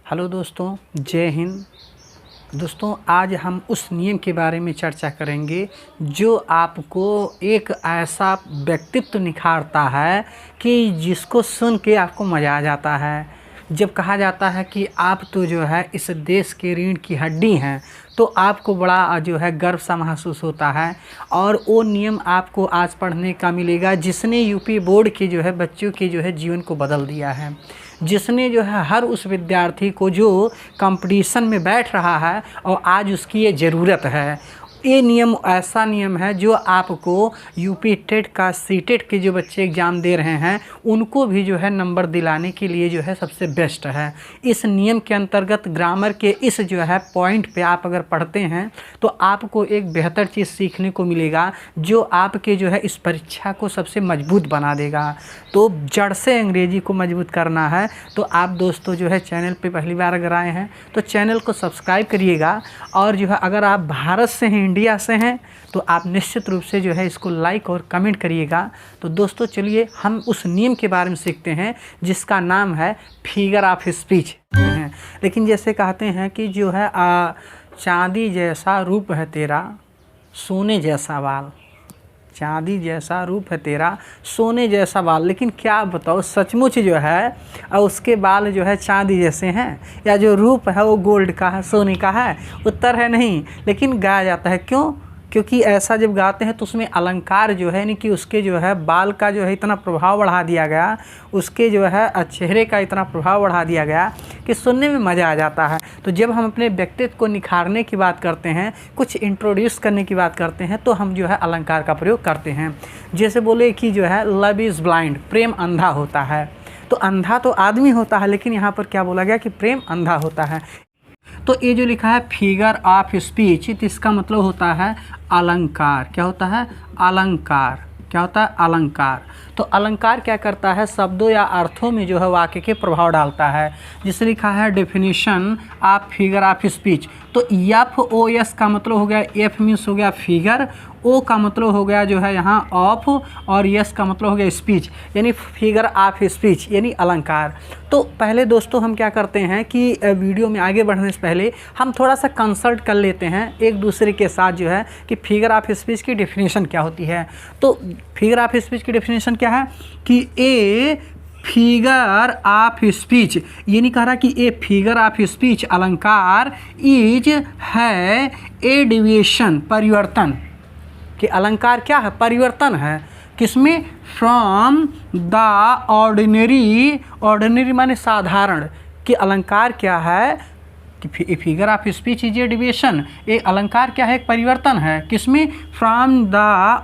Hello दोस्तों, जय हिंद। दोस्तों, आज हम उस नियम के बारे में चर्चा करेंगे जो आपको एक ऐसा व्यक्तित्व निखारता है कि जिसको सुन के आपको मज़ा आ जाता है। जब कहा जाता है कि आप तो जो है इस देश के रीढ़ की हड्डी हैं, तो आपको बड़ा जो है गर्व सा महसूस होता है। और वो नियम आपको आज पढ़ने का मिलेगा जिसने यूपी बोर्ड के जो है बच्चों के जो है जीवन को बदल दिया है, जिसने जो है हर उस विद्यार्थी को जो कंपटीशन में बैठ रहा है और आज उसकी ये ज़रूरत है। ये नियम ऐसा नियम है जो आपको यूपी टेट का सीटेट के जो बच्चे एग्ज़ाम दे रहे हैं उनको भी जो है नंबर दिलाने के लिए जो है सबसे बेस्ट है। इस नियम के अंतर्गत ग्रामर के इस जो है पॉइंट पे आप अगर पढ़ते हैं तो आपको एक बेहतर चीज़ सीखने को मिलेगा जो आपके जो है इस परीक्षा को सबसे मजबूत बना देगा। तो जड़ से अंग्रेजी को मजबूत करना है तो आप दोस्तों जो है चैनल पे पहली बार अगर आए हैं तो चैनल को सब्सक्राइब करिएगा। और जो है अगर आप भारत से हैं, इंडिया से हैं, तो आप निश्चित रूप से जो है इसको लाइक और कमेंट करिएगा। तो दोस्तों चलिए हम उस नियम के बारे में सीखते हैं जिसका नाम है फिगर ऑफ स्पीच। लेकिन जैसे कहते हैं कि जो है चांदी जैसा रूप है तेरा, सोने जैसा बाल। चांदी जैसा रूप है तेरा, सोने जैसा बाल। लेकिन क्या बताओ, सचमुच जो है उसके बाल जो है चांदी जैसे हैं या जो रूप है वो गोल्ड का है, सोने का है? उत्तर है नहीं। लेकिन गाया जाता है, क्यों? क्योंकि ऐसा जब गाते हैं तो उसमें अलंकार जो है यानी कि उसके जो है बाल का जो है इतना प्रभाव बढ़ा दिया गया, उसके जो है चेहरे का इतना प्रभाव बढ़ा दिया गया कि सुनने में मज़ा आ जाता है। तो जब हम अपने व्यक्तित्व को निखारने की बात करते हैं, कुछ इंट्रोड्यूस करने की बात करते हैं, तो हम जो है अलंकार का प्रयोग करते हैं। जैसे बोले कि जो है लव इज़ ब्लाइंड, प्रेम अंधा होता है। तो अंधा तो आदमी होता है, लेकिन यहाँ पर क्या बोला गया कि प्रेम अंधा होता है। तो ये जो लिखा है फिगर ऑफ स्पीच, तो इसका मतलब होता है अलंकार। क्या होता है? अलंकार। क्या होता है? अलंकार। तो अलंकार क्या करता है? शब्दों या अर्थों में जो है वाक्य के प्रभाव डालता है। जिसे लिखा है definition of figure of speech. तो FOS का मतलब हो गया, F मीन्स हो गया फिगर, O का मतलब हो गया जो है यहाँ ऑफ, और S का मतलब हो गया स्पीच, यानी फिगर ऑफ स्पीच यानी अलंकार। तो पहले दोस्तों हम क्या करते हैं कि वीडियो में आगे बढ़ने से पहले हम थोड़ा सा कंसल्ट कर लेते हैं एक दूसरे के साथ जो है कि फिगर ऑफ स्पीच की डेफिनेशन क्या होती है। तो फिगर ऑफ स्पीच की डेफिनेशन क्या है कि ए फिगर ऑफ स्पीच, ये नहीं कह रहा कि ए फिगर ऑफ स्पीच अलंकार इज है ए डिविएशन, परिवर्तन। कि अलंकार क्या है? परिवर्तन है। किसमें? फ्रॉम द ऑर्डिनरी, ऑर्डिनरी माने साधारण। कि अलंकार क्या है कि figure of speech is a deviation, ये अलंकार क्या है? एक परिवर्तन है। किसमें? फ्रॉम द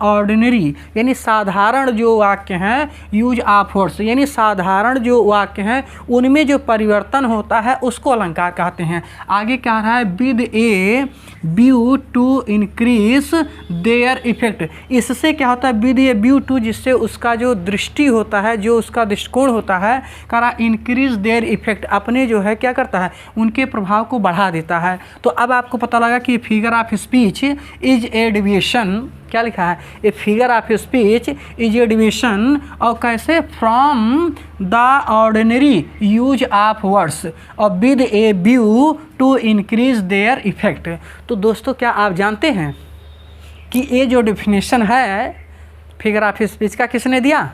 ऑर्डिनरी यानी साधारण जो वाक्य हैं, यूज ऑफ वर्ड्स यानी साधारण जो वाक्य हैं उनमें जो परिवर्तन होता है उसको अलंकार कहते हैं। आगे क्या रहा है? With a view to increase their effect. इससे क्या होता है? विद ए व्यू टू, जिससे उसका जो दृष्टि होता है, जो उसका दृष्टिकोण होता है, करा इंक्रीज देयर इफेक्ट, अपने जो है क्या करता है? उनके प्रभाव को बढ़ा देता है। तो अब आपको पता लगा कि figure of speech is a deviation. क्या लिखा है? A figure of speech is a deviation, और कैसे? From the ordinary use of words और with a view to increase their effect. तो दोस्तों क्या आप जानते हैं कि ये जो डेफिनेशन है फिगर ऑफ स्पीच का किसने दिया?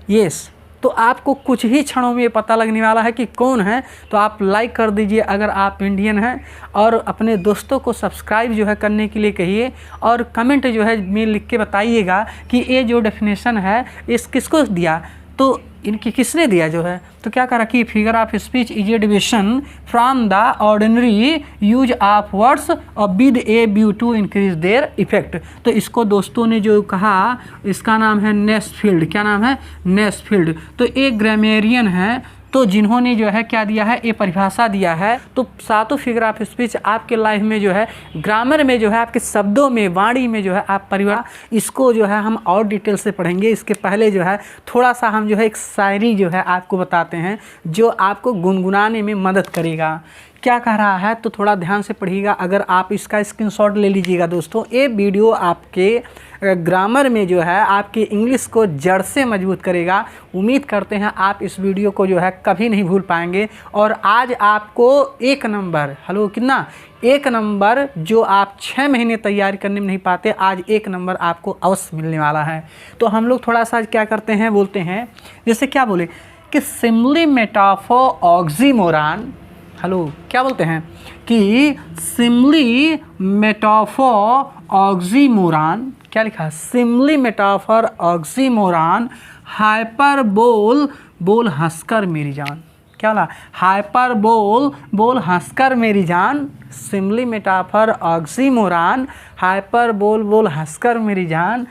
यस। तो आपको कुछ ही क्षणों में ये पता लगने वाला है कि कौन है। तो आप लाइक कर दीजिए अगर आप इंडियन हैं, और अपने दोस्तों को सब्सक्राइब जो है करने के लिए कहिए, और कमेंट जो है में लिख के बताइएगा कि ये जो डेफिनेशन है इस किसको दिया, तो इनकी किसने दिया जो है। तो क्या करा कि figure of speech is a deviation from the ordinary use of words और with a view to increase their effect. तो इसको दोस्तों ने जो कहा इसका नाम है नेस्फील्ड। क्या नाम है? नेस्फील्ड। तो एक ग्रामेरियन है, तो जिन्होंने जो है क्या दिया है? ये परिभाषा दिया है। तो सातों फिगर ऑफ स्पीच आपके लाइफ में जो है ग्रामर में जो है आपके शब्दों में, वाणी में जो है आप परिवार, इसको जो है हम और डिटेल से पढ़ेंगे। इसके पहले जो है थोड़ा सा हम जो है एक शायरी जो है आपको बताते हैं जो आपको गुनगुनाने में मदद करेगा क्या कह रहा है, तो थोड़ा ध्यान से पढ़िएगा। अगर आप इसका स्क्रीनशॉट ले लीजिएगा दोस्तों, ये वीडियो आपके ग्रामर में जो है आपके इंग्लिश को जड़ से मजबूत करेगा। उम्मीद करते हैं आप इस वीडियो को जो है कभी नहीं भूल पाएंगे। और आज आपको 1 नंबर, हेलो कितना, 1 नंबर जो आप 6 महीने तैयारी करने में नहीं पाते, आज 1 नंबर आपको अवश्य मिलने वाला है। तो हम लोग थोड़ा सा क्या करते हैं, बोलते हैं, जैसे क्या बोले कि सिमिली मेटाफोर ऑक्सीमोरन, हेलो क्या बोलते हैं कि सिमिली मेटाफोर ऑक्सीमोरन, क्या लिखा है, सिमिली मेटाफोर ऑक्सीमोरन, हाइपरबोल बोल हंसकर मेरी जान, क्या बोला, हाइपरबोल बोल हंसकर मेरी जान, सिमिली मेटाफोर ऑक्सीमोरन, हाइपरबोल बोल हंसकर मेरी जान,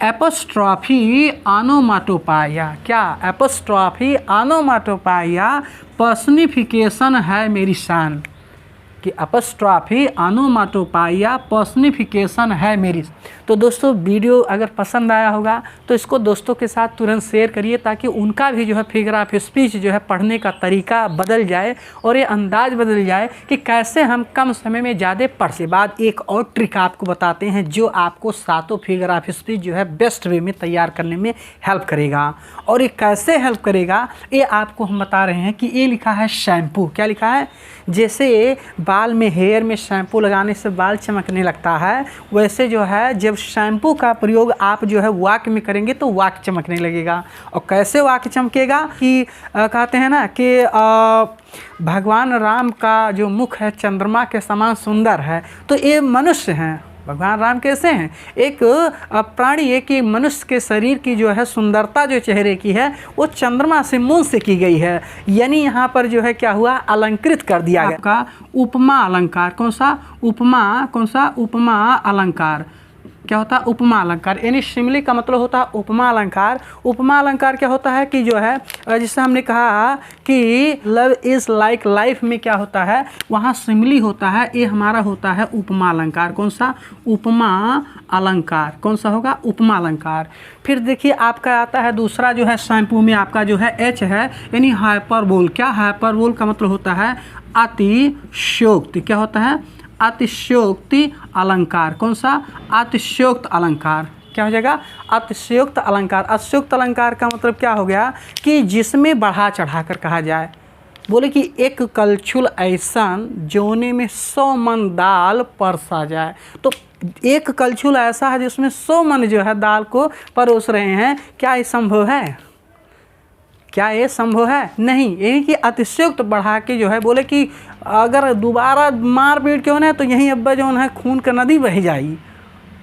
एपोस्ट्रॉफी ऑनोमाटोपाइया, क्या, एपोस्ट्रॉफी ऑनोमाटोपाइया पर्सनिफिकेशन है मेरी शान, कि एपोस्ट्रॉफी ऑनोमाटोपाइया पर्सनिफिकेशन है मेरी। तो दोस्तों वीडियो अगर पसंद आया होगा तो इसको दोस्तों के साथ तुरंत शेयर करिए, ताकि उनका भी जो है फिगर ऑफ स्पीच जो है पढ़ने का तरीका बदल जाए और ये अंदाज बदल जाए कि कैसे हम कम समय में ज़्यादा पढ़ से। बाद एक और ट्रिक आपको बताते हैं जो आपको 7 फिगर ऑफ स्पीच जो है बेस्ट वे में तैयार करने में हेल्प करेगा। और ये कैसे हेल्प करेगा ये आपको हम बता रहे हैं कि ये लिखा है शैम्पू, क्या लिखा है, जैसे बाल में हेयर में शैम्पू लगाने से बाल चमकने लगता है, वैसे जो है जब शैम्पू का प्रयोग आप जो है वाक में करेंगे तो वाक चमकने लगेगा। और कैसे वाक चमकेगा कि कहते हैं ना कि भगवान राम का जो मुख है चंद्रमा के समान सुंदर है, तो ये मनुष्य हैं, भगवान राम कैसे हैं, एक प्राणी, एक मनुष्य के शरीर की जो है सुंदरता जो चेहरे की है वो चंद्रमा से मून से की गई है। यानी यहाँ पर जो है क्या हुआ, अलंकृत कर दिया गया का उपमा अलंकार, कौन सा उपमा अलंकार, क्या होता है, उपमा अलंकार, यानी सिमिली का मतलब होता है उपमा अलंकार। उपमा अलंकार क्या होता है कि जो है जिससे हमने कहा कि लव इज़ लाइक लाइफ में क्या होता है, वहाँ सिमिली होता है, ये हमारा होता है उपमा अलंकार। कौन सा, उपमा अलंकार, कौन सा होगा, उपमा अलंकार। फिर देखिए आपका आता है दूसरा जो है शैम्पू में आपका जो है एच है, यानी हाइपरबोल, क्या, हाइपरबोल का मतलब होता है अतिशयोक्ति, क्या होता है, अतिशयोक्ति अलंकार, कौन सा, अतिशयोक्त अलंकार, क्या हो जाएगा, अतिशयोक्त अलंकार। अतिशयोक्त अलंकार का मतलब क्या हो गया कि जिसमें बढ़ा चढ़ा कर कहा जाए। बोले कि एक कलछुल ऐसन जोने में 100 मन दाल परसा जाए, तो एक कलछुल ऐसा है जिसमें 100 मन जो है दाल को परोस रहे हैं, क्या ये संभव है, क्या ये संभव है, नहीं। यानी कि अतिशयोक्त बढ़ा के जो है, बोले कि अगर दोबारा मार पीट क्यों ना, तो यहीं अब्बा जो है खून का नदी बह जाई,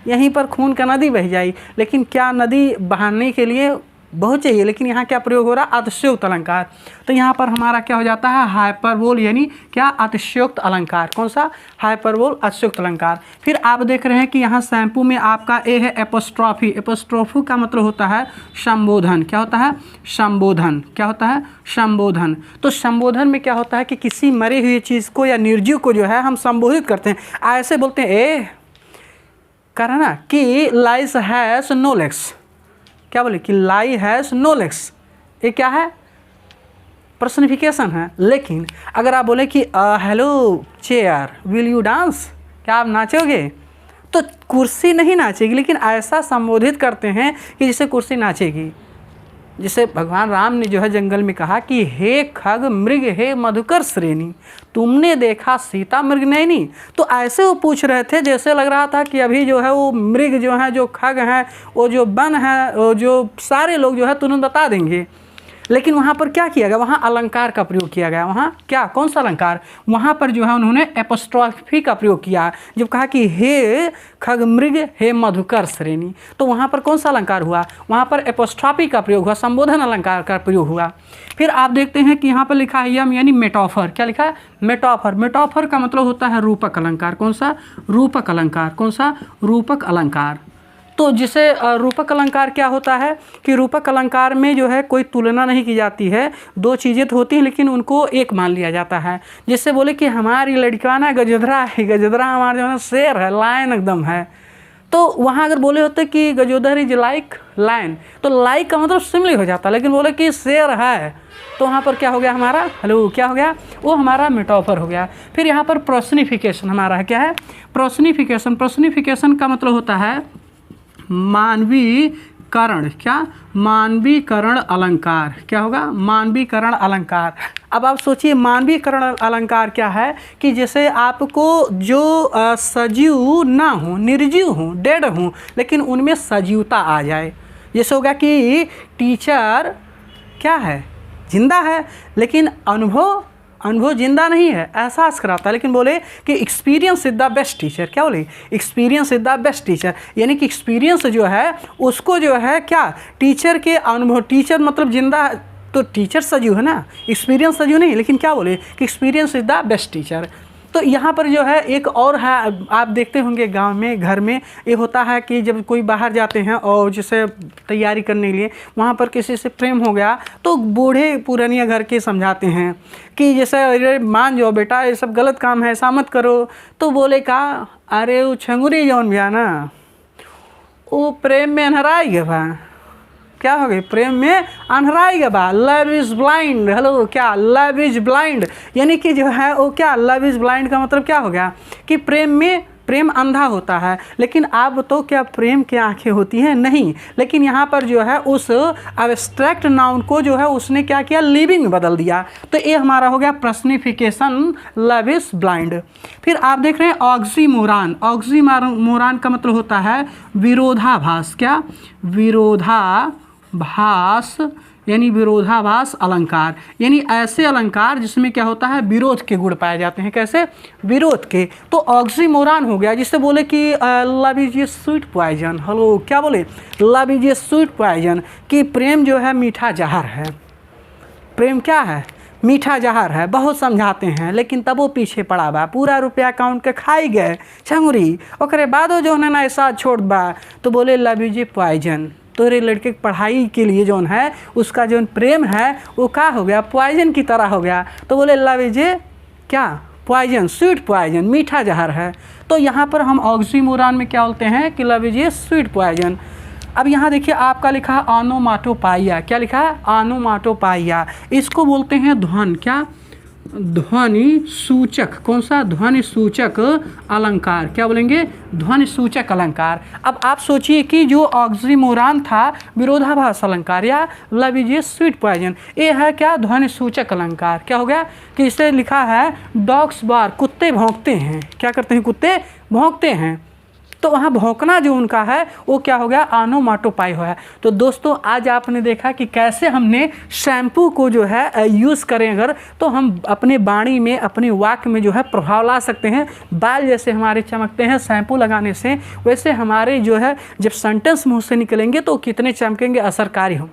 यहीं पर खून का नदी बह जाई। लेकिन क्या नदी बहाने के लिए बहुत चाहिए, लेकिन यहाँ क्या प्रयोग हो रहा है, अतिशयोक्त अलंकार। तो यहाँ पर हमारा क्या हो जाता है, हाइपरबोल, यानी क्या, अतिशयोक्त अलंकार, कौन सा, हाइपरबोल अतिशयोक्त अलंकार। फिर आप देख रहे हैं कि यहाँ शैम्पू में आपका ए है एपोस्ट्रॉफी। एपोस्ट्रॉफी का मतलब होता है संबोधन, क्या होता है, संबोधन, क्या होता है, संबोधन। तो संबोधन में क्या होता है कि किसी मरी हुई चीज़ को या निर्जीव को जो है हम संबोधित करते हैं। ऐसे बोलते हैं, ए कह रहा ना कि लाइस हैज़ नो लेग्स, क्या बोले कि लाई हैज़ नो लेग्स, ये क्या है, पर्सनिफिकेशन है। लेकिन अगर आप बोले कि hello chair will you dance, क्या आप नाचोगे, तो कुर्सी नहीं नाचेगी, लेकिन ऐसा संबोधित करते हैं कि जिससे कुर्सी नाचेगी। जिसे भगवान राम ने जो है जंगल में कहा कि हे खग मृग हे मधुकर श्रेणी, तुमने देखा सीता मृग नैनी। तो ऐसे वो पूछ रहे थे जैसे लग रहा था कि अभी जो है वो मृग जो है, जो खग हैं, वो जो वन है, वो जो सारे लोग जो है तुरंत बता देंगे। लेकिन वहाँ पर क्या किया गया, वहाँ अलंकार का प्रयोग किया गया। वहाँ क्या, कौन सा अलंकार, वहाँ पर जो है उन्होंने एपोस्ट्रॉफी का प्रयोग किया। जब कहा कि हे खग मृग हे मधुकर श्रेणी, तो वहाँ पर कौन सा अलंकार हुआ, वहाँ पर एपोस्ट्रॉफी का प्रयोग हुआ, संबोधन अलंकार का प्रयोग हुआ। फिर आप देखते हैं कि यहाँ पर लिखा है यम, यानी मेटाफर, क्या लिखा है, मेटाफर। मेटाफर का मतलब होता है रूपक अलंकार, कौन सा, रूपक अलंकार, कौन सा, रूपक अलंकार। तो जिसे रूपक अलंकार क्या होता है कि रूपक अलंकार में जो है कोई तुलना नहीं की जाती है, दो चीज़ें तो होती हैं लेकिन उनको एक मान लिया जाता है। जिससे बोले कि हमारी लड़का ना गजदरा है, गजदरा हमारा जो है शेर है, लायन एकदम है। तो वहाँ अगर बोले होते कि गजोदर इज लाइक लायन, तो लाइक का मतलब सिमिलर हो जाता, लेकिन बोले कि शेर है, तो वहाँ पर क्या हो गया हमारा, हेलो क्या हो गया, वो हमारा मेटाफर हो गया। फिर यहाँ पर पर्सनिफिकेशन हमारा है, क्या है, पर्सनिफिकेशन। पर्सनिफिकेशन का मतलब होता है मानवीकरण, क्या, मानवीकरण अलंकार। क्या होगा, मानवीकरण अलंकार। अब आप सोचिए मानवीकरण अलंकार क्या है कि जैसे आपको जो सजीव ना हो, निर्जीव हो, डेड हो, लेकिन उनमें सजीवता आ जाए। जैसे होगा कि टीचर क्या है, जिंदा है, लेकिन अनुभव जिंदा नहीं है, एहसास कराता है, लेकिन बोले कि experience is the best teacher. क्या बोले, experience is the best teacher, यानी कि एक्सपीरियंस जो है उसको जो है क्या, टीचर के अनुभव, टीचर मतलब जिंदा तो टीचर सजीव है ना, एक्सपीरियंस सजीव नहीं, लेकिन क्या बोले कि experience is the best teacher. तो यहाँ पर जो है एक और है, आप देखते होंगे गांव में, घर में ये होता है कि जब कोई बाहर जाते हैं और जैसे तैयारी करने के लिए वहाँ पर किसी से प्रेम हो गया, तो बूढ़े पुरानिया घर के समझाते हैं कि जैसे अरे मान जाओ बेटा, ये सब गलत काम है, ऐसा मत करो। तो बोले का अरे वो छंगुरी जौन भी है ना, वो प्रेम में अनहराई गया बा। क्या हो गई, प्रेम में अनहराई गया बा। लव इज ब्लाइंड, हेलो क्या, लव इज ब्लाइंड, यानी कि जो है वो क्या, लव इज ब्लाइंड का मतलब क्या हो गया कि प्रेम अंधा होता है। लेकिन अब तो क्या प्रेम की आंखें होती हैं, नहीं, लेकिन यहाँ पर जो है उस एब्स्ट्रैक्ट नाउन को जो है उसने क्या किया, लिविंग में बदल दिया। तो ये हमारा हो गया पर्सनिफिकेशन, लव इज ब्लाइंड। फिर आप देख रहे हैं ऑक्सीमोरान। ऑक्सीमोरान का मतलब होता है विरोधाभास। क्या, विरोधाभास, यानी विरोधाभास अलंकार, यानी ऐसे अलंकार जिसमें क्या होता है, विरोध के गुण पाए जाते हैं। कैसे, विरोध के। तो ऑक्सीमोरान हो गया, जिससे बोले कि love is a sweet poison. Hello क्या बोले, love is a sweet poison, कि प्रेम जो है मीठा जहर है। प्रेम क्या है, मीठा जहर है। बहुत समझाते हैं लेकिन तब वो पीछे पड़ा बा, पूरा रुपया अकाउंट के खाई गए छंगुरी, ओकरे बादो जो है ना ऐसा छोड़ बा, तो बोले लव इज ए पॉइजन। तोरे लड़के की पढ़ाई के लिए जो है उसका जो प्रेम है वो क्या हो गया, पॉइजन की तरह हो गया। तो बोले लव इज ए क्या, पॉइजन, स्वीट पॉइजन, मीठा जहर है। तो यहाँ पर हम ऑक्सीमोरान में क्या बोलते हैं कि love is a sweet poison. अब यहाँ देखिए आपका लिखा ऑनोमाटोपाइया। क्या लिखा है, ऑनोमाटोपाइया। इसको बोलते हैं ध्वन, क्या, ध्वनि सूचक। कौन सा, ध्वनि सूचक अलंकार। क्या बोलेंगे, ध्वनि सूचक अलंकार। अब आप सोचिए कि जो ऑक्सीमोरान था विरोधाभास अलंकार या love is a sweet poison, ये है क्या, ध्वनि सूचक अलंकार। क्या हो गया कि इसे लिखा है डॉग्स बार, कुत्ते भौंकते हैं। क्या करते हैं, कुत्ते भौंकते हैं। तो वहाँ भौंकना जो उनका है वो क्या हो गया, ऑनोमाटोपाई है। तो दोस्तों आज आपने देखा कि कैसे हमने शैम्पू को जो है यूज़ करें अगर, तो हम अपने वाणी में, अपने वाक्य में जो है प्रभाव ला सकते हैं। बाल जैसे हमारे चमकते हैं शैम्पू लगाने से, वैसे हमारे जो है जब सेंटेंस मुँह से निकलेंगे तो कितने चमकेंगे, असरकारी हो।